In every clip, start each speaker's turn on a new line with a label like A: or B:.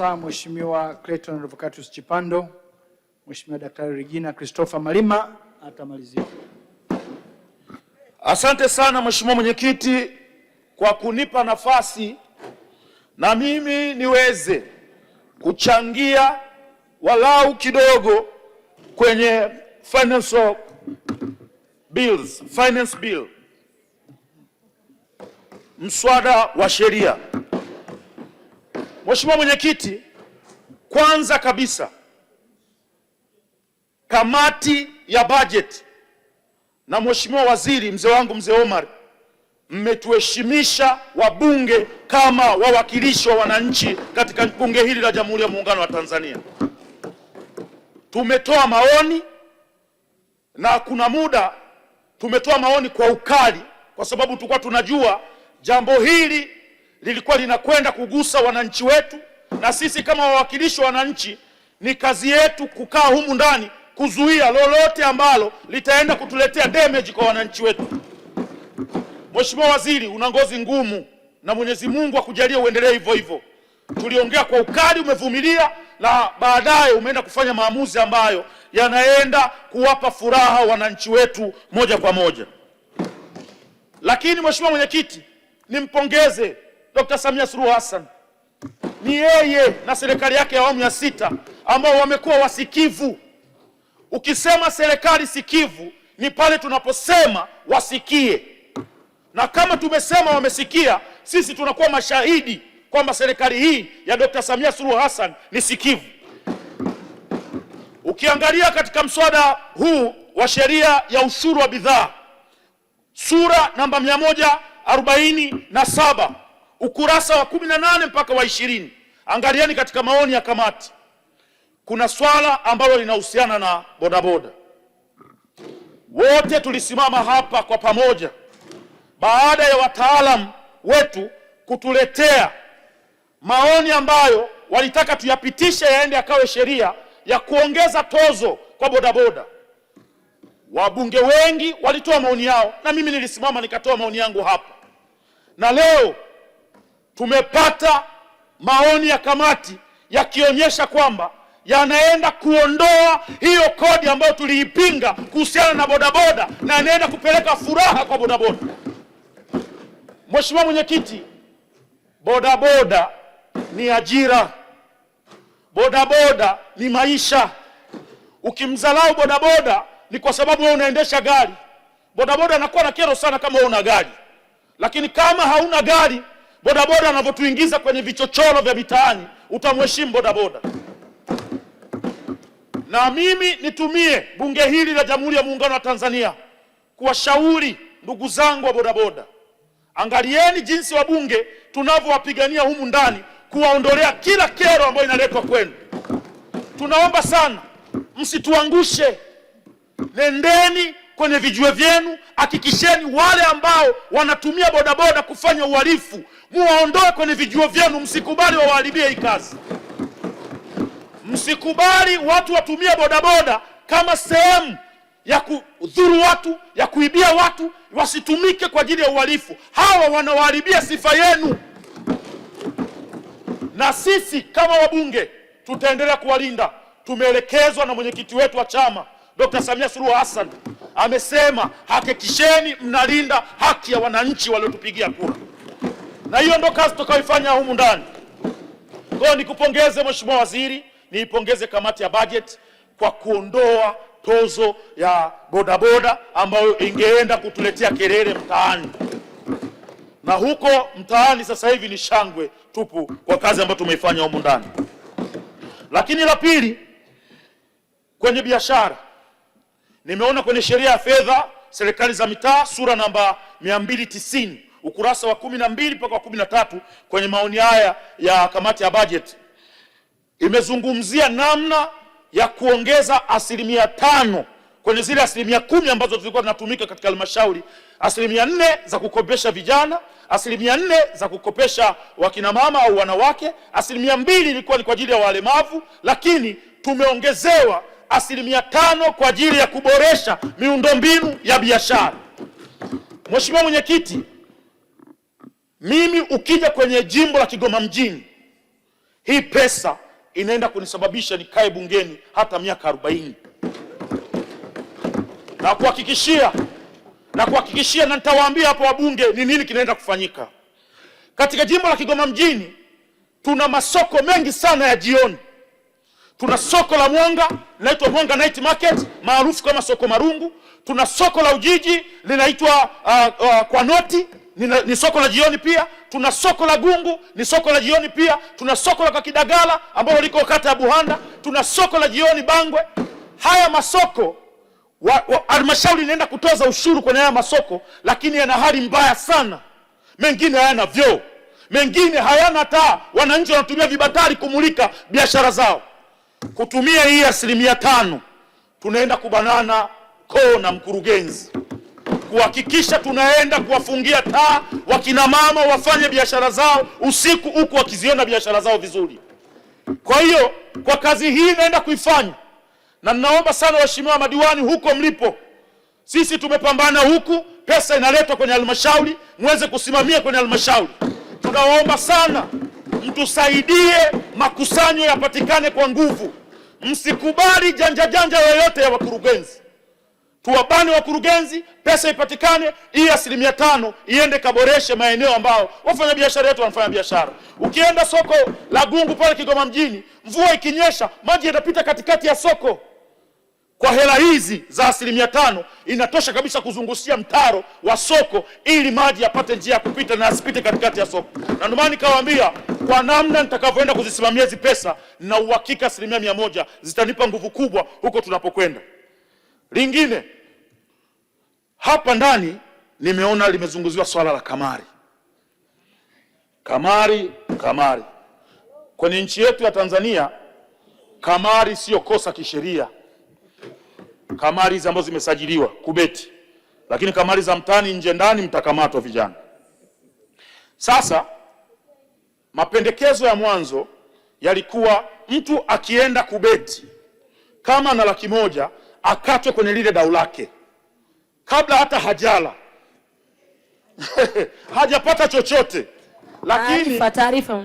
A: Mheshimiwa Clayton Revocatus Chipando, Mheshimiwa Daktari Regina Christopher Malima atamalizia.
B: Asante sana Mheshimiwa Mwenyekiti kwa kunipa nafasi na mimi niweze kuchangia walau kidogo kwenye finance bill, mswada wa sheria. Mheshimiwa Mwenyekiti, kwanza kabisa kamati ya budget na Mheshimiwa Waziri mzee wangu mzee Omar, mmetuheshimisha wabunge kama wawakilishi wa wananchi katika bunge hili la Jamhuri ya Muungano wa Tanzania. Tumetoa maoni na kuna muda tumetoa maoni kwa ukali, kwa sababu tulikuwa tunajua jambo hili lilikuwa linakwenda kugusa wananchi wetu, na sisi kama wawakilishi wa wananchi ni kazi yetu kukaa humu ndani kuzuia lolote ambalo litaenda kutuletea damage kwa wananchi wetu. Mheshimiwa Waziri, una ngozi ngumu na Mwenyezi Mungu akujalie uendelee hivyo hivyo. Tuliongea kwa ukali, umevumilia na baadaye umeenda kufanya maamuzi ambayo yanaenda kuwapa furaha wananchi wetu moja kwa moja. Lakini Mheshimiwa Mwenyekiti, nimpongeze Dr. Samia Suluhu Hassan. Ni yeye na serikali yake ya awamu ya 6 ambao wamekuwa wasikivu. Ukisema serikali sikivu ni pale tunaposema wasikie, na kama tumesema wamesikia, sisi tunakuwa mashahidi kwamba serikali hii ya Dr. Samia Suluhu Hassan ni sikivu. Ukiangalia katika mswada huu wa sheria ya ushuru wa bidhaa, sura namba 147, ukurasa wa 18 mpaka wa 20, angalieni katika maoni ya kamati, kuna swala ambalo linahusiana na bodaboda. Wote tulisimama hapa kwa pamoja baada ya wataalamu wetu kutuletea maoni ambayo walitaka tuyapitishe yaende yakawe sheria ya kuongeza tozo kwa bodaboda. Wabunge wengi walitoa maoni yao na mimi nilisimama nikatoa maoni yangu hapa, na leo tumepata maoni ya kamati yakionyesha kwamba yanaenda kuondoa hiyo kodi ambayo tuliipinga kuhusiana na bodaboda na yanaenda kupeleka furaha kwa bodaboda. Mheshimiwa Mwenyekiti, bodaboda ni ajira, bodaboda ni maisha. Ukimdharau bodaboda ni kwa sababu wewe unaendesha gari. Bodaboda anakuwa na kero sana kama wewe una gari, lakini kama hauna gari, bodaboda anavyotuingiza kwenye vichochoro vya mitaani, utamheshimu bodaboda. Na mimi nitumie bunge hili la Jamhuri ya Muungano wa Tanzania kuwashauri ndugu zangu wa bodaboda, angalieni jinsi wabunge tunavyowapigania humu ndani kuwaondolea kila kero ambayo inaletwa kwenu. Tunaomba sana msituangushe. Nendeni kwenye vijiwe vyenu, hakikisheni wale ambao wanatumia bodaboda kufanya uhalifu muwaondoe kwenye vijiwe vyenu. Msikubali wawaharibie hii kazi. Msikubali watu watumie bodaboda kama sehemu ya kudhuru watu, ya kuibia watu, wasitumike kwa ajili ya uhalifu. Hawa wanawaharibia sifa yenu, na sisi kama wabunge tutaendelea kuwalinda. Tumeelekezwa na mwenyekiti wetu wa chama Dr. Samia Suluhu Hassan, amesema hakikisheni mnalinda haki ya wananchi waliotupigia kura, na hiyo ndo kazi tutakayoifanya humu ndani. Kwa nikupongeze Mheshimiwa Waziri, niipongeze kamati ya budget kwa kuondoa tozo ya bodaboda ambayo ingeenda kutuletea kelele mtaani, na huko mtaani sasa hivi ni shangwe tupu kwa kazi ambayo tumeifanya humu ndani. Lakini la pili, kwenye biashara, nimeona kwenye sheria ya fedha serikali za mitaa sura namba 290 ukurasa wa 12 mpaka wa 13, kwenye maoni haya ya kamati ya budget imezungumzia namna ya kuongeza 5% kwenye zile 10% ambazo zilikuwa zinatumika katika halmashauri. 4% za kukopesha vijana, 4% za kukopesha wakina mama au wanawake, 2% ilikuwa ni kwa ajili ya walemavu, lakini tumeongezewa 5% kwa ajili ya kuboresha miundombinu ya biashara. Mheshimiwa Mwenyekiti, mimi ukija kwenye jimbo la Kigoma mjini, hii pesa inaenda kunisababisha nikae bungeni hata miaka 40. Na kuhakikishia na nitawaambia hapo wabunge ni nini kinaenda kufanyika. Katika jimbo la Kigoma mjini tuna masoko mengi sana ya jioni. Tuna soko la Mwanga linaitwa Mwanga Night Market maarufu kama soko Marungu. Tuna soko la Ujiji linaitwa kwa Noti, ni soko la jioni pia. Tuna soko la Gungu, ni soko la jioni pia. Tuna soko la Kakidagala ambalo liko kata ya Buhanda. Tuna soko la jioni Bangwe. Haya masoko halmashauri inaenda kutoza ushuru kwenye haya masoko, lakini yana hali mbaya sana. Mengine hayana vyoo, mengine hayana taa. Wananchi wanatumia vibatari kumulika biashara zao. Kutumia hii 5% tunaenda kubanana koo na mkurugenzi kuhakikisha tunaenda kuwafungia taa wakina mama wafanye biashara zao usiku huku wakiziona biashara zao vizuri. Kwa hiyo kwa kazi hii naenda kuifanya, na ninaomba sana waheshimiwa madiwani huko mlipo, sisi tumepambana huku, pesa inaletwa kwenye halmashauri, muweze kusimamia kwenye halmashauri. Tunawaomba sana mtusaidie makusanyo yapatikane kwa nguvu. Msikubali janja yoyote ya wakurugenzi. Tuwabane wakurugenzi, pesa ipatikane, hii 5% iende kaboreshe maeneo ambao wafanya biashara yetu wanafanya biashara. Ukienda soko la Gungu pale Kigoma mjini, mvua ikinyesha, maji yanapita katikati ya soko. Kwa hela hizi za 5% inatosha kabisa kuzungushia mtaro wa soko ili maji yapate njia ya kupita na asipite katikati ya soko. Na ndio maana nikawaambia kwa namna nitakavyoenda kuzisimamia hizi pesa, na uhakika 100% zitanipa nguvu kubwa huko tunapokwenda. Lingine hapa ndani nimeona limezunguziwa swala la kamari. Kamari. Kwenye nchi yetu ya Tanzania, kamari sio kosa kisheria. Kamari hizi ambazo zimesajiliwa kubeti, lakini kamari za mtani nje ndani mtakamatwa vijana. Sasa mapendekezo ya mwanzo yalikuwa mtu akienda kubeti kama na 100,000 akatwe kwenye lile dau lake kabla hata hajala hajapata chochote. Lakini
C: taarifa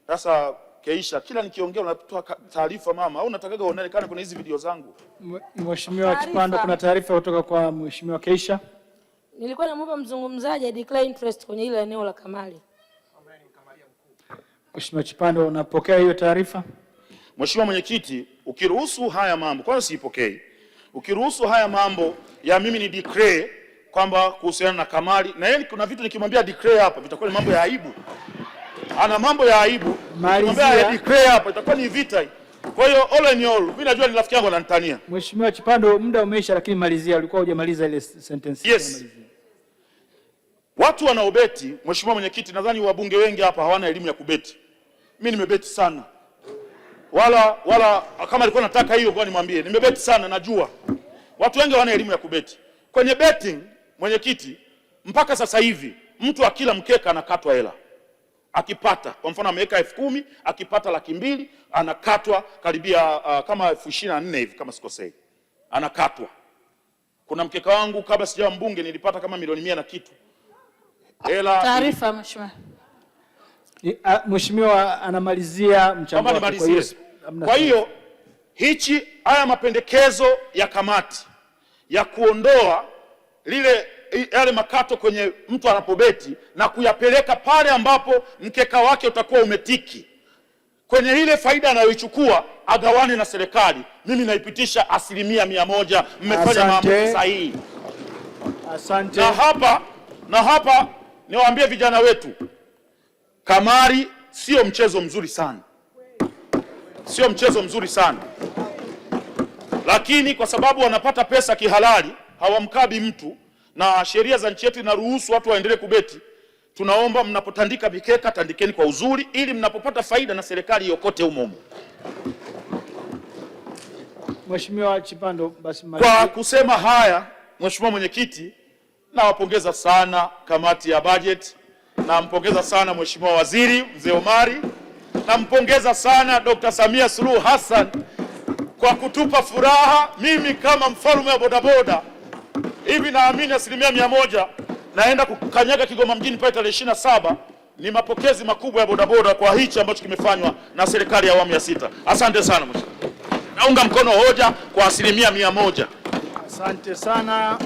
B: sasa Keisha, kila nikiongea unatoa taarifa mama, au unatakaga uonekane kwenye hizi video zangu?
A: Mheshimiwa Chipando, kuna taarifa kutoka kwa Mheshimiwa Keisha.
C: Nilikuwa namuomba mzungumzaji declare interest kwenye ile eneo la kamari.
A: Mheshimiwa Chipando, unapokea hiyo taarifa?
B: Mheshimiwa Mwenyekiti, ukiruhusu haya mambo, kwanza siipokei. Ukiruhusu haya mambo ya mimi ni declare kwamba kuhusiana na kamari, na yeye kuna vitu nikimwambia declare hapa vitakuwa ni mambo ya aibu. Ana mambo ya aibu. Nikimwambia declare hapa itakuwa ni vita. Kwa hiyo all in all, mimi najua ni rafiki yangu ananitania.
A: Mheshimiwa Chipando, muda umeisha, lakini malizia, ulikuwa hujamaliza ile sentence.
B: Yes. Watu wanaobeti, Mheshimiwa Mwenyekiti, nadhani wabunge wengi hapa hawana elimu ya kubeti. Mimi nimebeti sana. Wala kama alikuwa nataka hiyo kwa nimwambie, nimebeti sana, najua. Watu wengi hawana elimu ya kubeti. Kwenye betting, Mwenyekiti, mpaka sasa hivi mtu akila mkeka anakatwa hela. Akipata, kwa mfano ameweka 10,000, akipata 200,000 anakatwa karibia kama 24,000 hivi kama sikosei. Anakatwa. Kuna mkeka wangu kabla sijawa mbunge nilipata kama milioni 100 na kitu. Hela.
C: Taarifa Mheshimiwa.
A: Mheshimiwa anamalizia mchango wake.
B: Kwa hiyo haya mapendekezo ya kamati ya kuondoa yale makato kwenye mtu anapobeti na kuyapeleka pale ambapo mkeka wake utakuwa umetiki kwenye ile faida anayoichukua agawane na serikali, mimi naipitisha 100%. Mmefanya mambo sahihi.
A: Asante.
B: Na hapa niwaambie vijana wetu, kamari sio mchezo mzuri sana. Sio mchezo mzuri sana. Lakini kwa sababu wanapata pesa kihalali, hawamkabi mtu, na sheria za nchi yetu inaruhusu watu waendelee kubeti, tunaomba mnapotandika mikeka tandikeni kwa uzuri ili mnapopata faida na serikali iokote humo.
A: Mheshimiwa Chipando, basi
B: kwa kusema haya, Mheshimiwa Mwenyekiti, nawapongeza sana kamati ya budget, nampongeza sana Mheshimiwa Waziri Mzee Omari, nampongeza sana Dr. Samia Suluhu Hassan kwa kutupa furaha. Mimi kama mfalme wa bodaboda hivi naamini 100% naenda kukanyaga Kigoma mjini pale tarehe 27 ni mapokezi makubwa ya bodaboda kwa hichi ambacho kimefanywa na serikali ya awamu ya 6. Asante sana mheshimiwa. Naunga mkono hoja kwa 100%.
A: Asante sana.